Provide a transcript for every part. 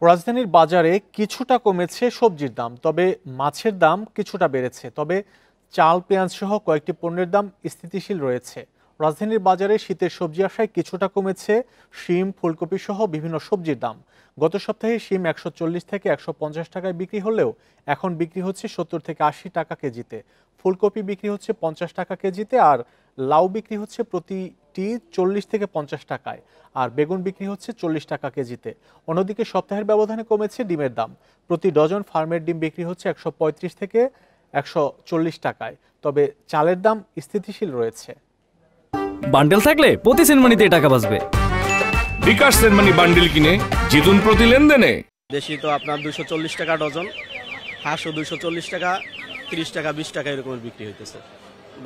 রাজধানীর বাজারে কিছুটা কমেছে সবজির দাম, তবে মাছের দাম কিছুটা বেড়েছে। তবে চাল, পেঁয়াজ সহ কয়েকটি পণ্যের দাম স্থিতিশীল রয়েছে। রাজধানীর বাজারে শীতের সবজি আসায় কিছুটা কমেছে শিম, ফুলকপি সহ বিভিন্ন সবজির দাম। গত সপ্তাহে শিম 140 থেকে 150 টাকায় বিক্রি হলেও এখন বিক্রি হচ্ছে 70 থেকে 80 টাকা কেজিতে। ফুলকপি বিক্রি হচ্ছে 50 টাকা কেজিতে, আর লাউ বিক্রি হচ্ছে প্রতিটি 40 থেকে 50 টাকায়, আর বেগুন বিক্রি হচ্ছে 40 টাকা কেজিতে। অন্যদিকে সপ্তাহের ব্যবধানে কমেছে ডিমের দাম। প্রতি ডজন ফার্মের ডিম বিক্রি হচ্ছে 135 থেকে 140 টাকায়। তবে চালের দাম স্থিতিশীল রয়েছে। বান্ডেল থাকলে প্রতি সেনমানিতে টাকা বাঁচবে। বিকাশ সেনমানি বান্ডেল কিনে জিতুন প্রতি লেনদেনে। দেশি তো আপনার 240 টাকা ডজন, হাঁসও 240 টাকা, 30 টাকা, 20 টাকা এরকমের বিক্রি হইতেছে।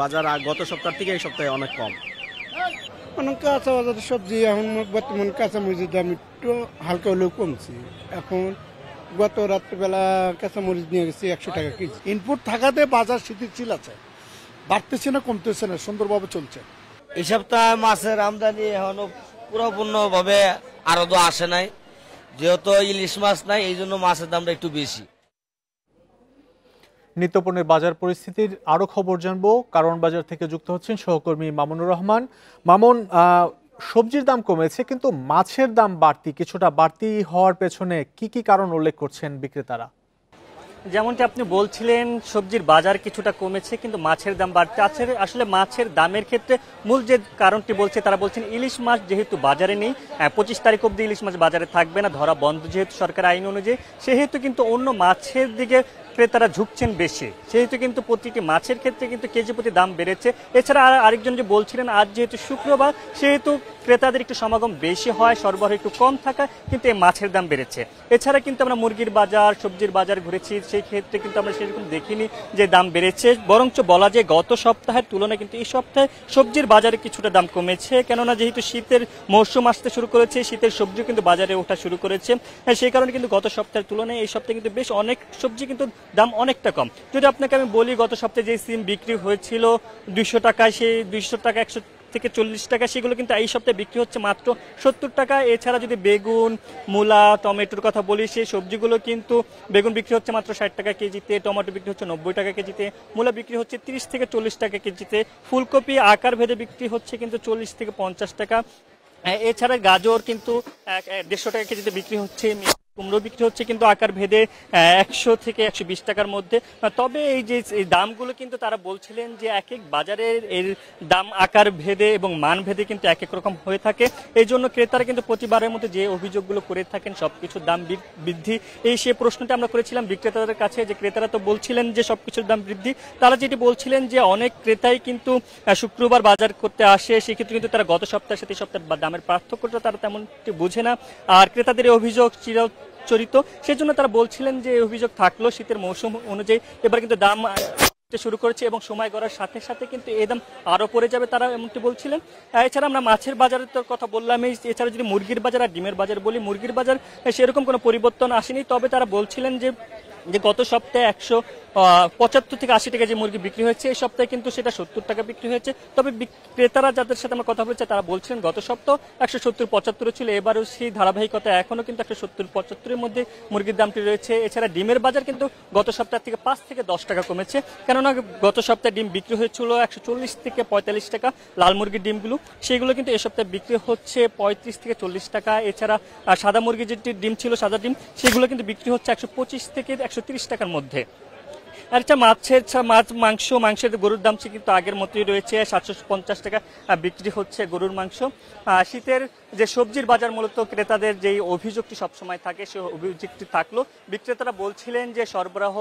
বাজার গত সপ্তাহ থেকে এই সপ্তাহে অনেক কম। কাঁচা বাজারের সবজি এখন বর্তমান কাঁচামরিচের দাম একটু হালকা হলেও কমছে। এখন গত রাত্রিবেলা কাঁচামরিচ নিয়ে গেছি 100 টাকা কেজি। ইনপুট থাকাতে বাজার স্থিতিশীল আছে, বাড়তেছে না কমতেছে না, সুন্দরভাবে চলছে। এই সপ্তাহে মাছের আমদানি এখনো পুরোপূর্ণভাবে আরো তো আসে নাই, যেহেতু ইলিশ মাছ নাই, এই জন্য মাছের দামটা একটু বেশি। নিত্যপণ্যের বাজার পরিস্থিতির আরো খবর জানবো। কারণ বাজার থেকে যুক্ত হচ্ছেন সহকর্মী মামুনুর রহমান। মামুন, সবজির দাম কমেছে কিন্তু মাছের দাম বাড়তি, কিছুটা বাড়তি হওয়ার পেছনে কি কি কারণ উল্লেখ করছেন বিক্রেতারা? যেমনটি আপনি বলছিলেন, সবজির বাজার কিছুটা কমেছে কিন্তু মাছের দাম বাড়তে আছে। আসলে মাছের দামের ক্ষেত্রে মূল যে কারণটি বলছে, তারা বলছেন ইলিশ মাছ যেহেতু বাজারে নেই, 25 তারিখ অবধি ইলিশ মাছ বাজারে থাকবে না, ধরা বন্ধ যেহেতু সরকার আইন অনুযায়ী, সেহেতু কিন্তু অন্য মাছের দিকে ক্রেতারা ঝুঁকছেন বেশি। সেহেতু কিন্তু প্রতিটি মাছের ক্ষেত্রে কিন্তু কেজি প্রতি দাম বেড়েছে। এছাড়া আরেকজন যে বলছিলেন, আজ যেহেতু শুক্রবার সেহেতু ক্রেতাদের একটু সমাগম বেশি হয়, সরবরাহ একটু কম থাকা, কিন্তু এই মাছের দাম বেড়েছে। এছাড়া কিন্তু আমরা মুরগির বাজার, সবজির বাজার ঘুরেছি, সেই ক্ষেত্রে কিন্তু আমরা সেরকম দেখিনি যে দাম বেড়েছে। বরঞ্চ বলা যায় গত সপ্তাহের তুলনায় কিন্তু এই সপ্তাহে সবজির বাজারে কিছুটা দাম কমেছে। কেননা যেহেতু শীতের মৌসুম আসতে শুরু করেছে, শীতের সবজিও কিন্তু বাজারে ওঠা শুরু করেছে। সেই কারণে কিন্তু গত সপ্তাহের তুলনায় এই সপ্তাহে কিন্তু বেশ অনেক সবজি কিন্তু দাম অনেকটা কম। যদি আপনাকে আমি বলি, গত সপ্তাহে যে সিম বিক্রি হয়েছিল 200 টাকায়, সেই 200 টাকা 100 থেকে 40 টাকা, সেগুলো কিন্তু এই সপ্তাহে বিক্রি হচ্ছে মাত্র 70 টাকা। এছাড়া যদি বেগুন, মূলা, টমেটোর কথা বলি, সেই সবজিগুলো কিন্তু বেগুন বিক্রি হচ্ছে মাত্র 60 টাকা কেজিতে, টমেটো বিক্রি হচ্ছে 90 টাকা কেজিতে, মূলা বিক্রি হচ্ছে 30 থেকে 40 টাকা কেজিতে, ফুলকপি আকার ভেদে বিক্রি হচ্ছে কিন্তু 40 থেকে 50 টাকা। এছাড়া গাজর কিন্তু 150 টাকা কেজিতে বিক্রি হচ্ছে, কুমড়ো বিক্রি হচ্ছে কিন্তু আকার ভেদে 100 থেকে 120 টাকার মধ্যে। তবে এই যে দামগুলো কিন্তু তারা বলছিলেন যে এক এক বাজারের এর দাম আকার ভেদে এবং মান ভেদে কিন্তু এক এক রকম হয়ে থাকে। এই জন্য ক্রেতারা কিন্তু প্রতিবারের মধ্যে যে অভিযোগগুলো করে থাকেন সবকিছুর দাম বৃদ্ধি, সে প্রশ্নটা আমরা করেছিলাম বিক্রেতাদের কাছে, যে ক্রেতারা তো বলছিলেন যে সবকিছুর দাম বৃদ্ধি। তারা যেটি বলছিলেন যে অনেক ক্রেতাই কিন্তু শুক্রবার বাজার করতে আসে, সেক্ষেত্রে কিন্তু তারা গত সপ্তাহের সাথে সপ্তাহের দামের পার্থক্যটা তারা তেমনটি বোঝে না। আর ক্রেতাদের এই অভিযোগ চিরাচরিত, সেজন্য তারা বলছিলেন যে অভিযোগ থাকলো শীতের মৌসুম অনুযায়ী এবার কিন্তু দাম শুরু করেছে এবং সময় গড়ার সাথে সাথে কিন্তু এই দাম আরো পড়ে যাবে, তারা এমনটি বলছিলেন। এছাড়া আমরা মাছের বাজারের তো কথা বললামই। এছাড়া যদি মুরগির বাজার আর ডিমের বাজার বলি, মুরগির বাজার সেরকম কোনো পরিবর্তন আসেনি। তবে তারা বলছিলেন যে গত সপ্তাহে 175 থেকে 80 টাকা যে মুরগি বিক্রি হয়েছে, এই সপ্তাহে কিন্তু সেটা 70 টাকা বিক্রি হয়েছে। তবে ক্রেতারা যাদের সাথে আমরা কথা বলছি তারা বলছিলেন গত সপ্তাহ 170-75 ছিল, এবারও সেই ধারাবাহিকতা এখনো কিন্তু 170-75-এর মধ্যে মুরগির দামটি রয়েছে। এছাড়া ডিমের বাজার কিন্তু গত সপ্তাহ থেকে 5 থেকে 10 টাকা কমেছে, কেননা গত সপ্তাহে ডিম বিক্রি হয়েছিল 140 থেকে 45 টাকা, লাল মুরগির ডিমগুলো সেগুলো কিন্তু এই সপ্তাহে বিক্রি হচ্ছে 35 থেকে 40 টাকা। এছাড়া সাদা মুরগির যে ডিম ছিল, সাদা ডিম, সেগুলো কিন্তু বিক্রি হচ্ছে 125 থেকে 130 টাকার মধ্যে। আর মাংসের গরুর দাম কিন্তু আগের মতোই রয়েছে, 750 টাকা বিক্রি হচ্ছে গরুর মাংস। শীতের যে সবজির বাজার, মূলত ক্রেতাদের যেই অভিযোগটি সবসময় থাকে, সেই অভিযোগটি থাকলো। বিক্রেতারা বলছিলেন যে সরবরাহ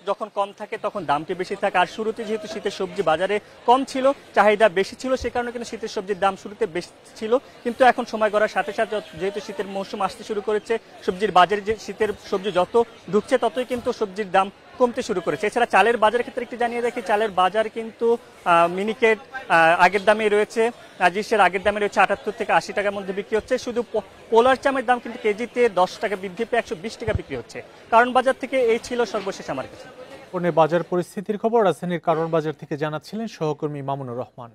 যখন কম থাকে তখন দামটি বেশি থাকে, আর শুরুতে যেহেতু শীতের সবজি বাজারে কম ছিল, চাহিদা বেশি ছিল, সে কারণে কিন্তু শীতের সবজির দাম শুরুতে বেশি ছিল। কিন্তু এখন সময় গড়ার সাথে সাথে যেহেতু শীতের মৌসুম আসতে শুরু করেছে, সবজির বাজারে যে শীতের সবজি যত ঢুকছে ততই কিন্তু সবজির দাম কমতে শুরু করেছে। এছাড়া চালের বাজারের ক্ষেত্রে একটু জানিয়ে রাখি, চালের বাজার কিন্তু মিনিকেট আগের দামে রয়েছে, রাজিসের আগের দামে রয়েছে 78 থেকে 80 টাকার মধ্যে বিক্রি হচ্ছে। শুধু পোলার চামের দাম কিন্তু কেজিতে 10 টাকা বৃদ্ধি পেয়ে 120 টাকা বিক্রি হচ্ছে। কারণ বাজার থেকে এই ছিল সর্বশেষ আমার কাছে। বাজার পরিস্থিতির খবর রাজধানীর কারণ বাজার থেকে জানাচ্ছিলেন সহকর্মী মামুনুর রহমান।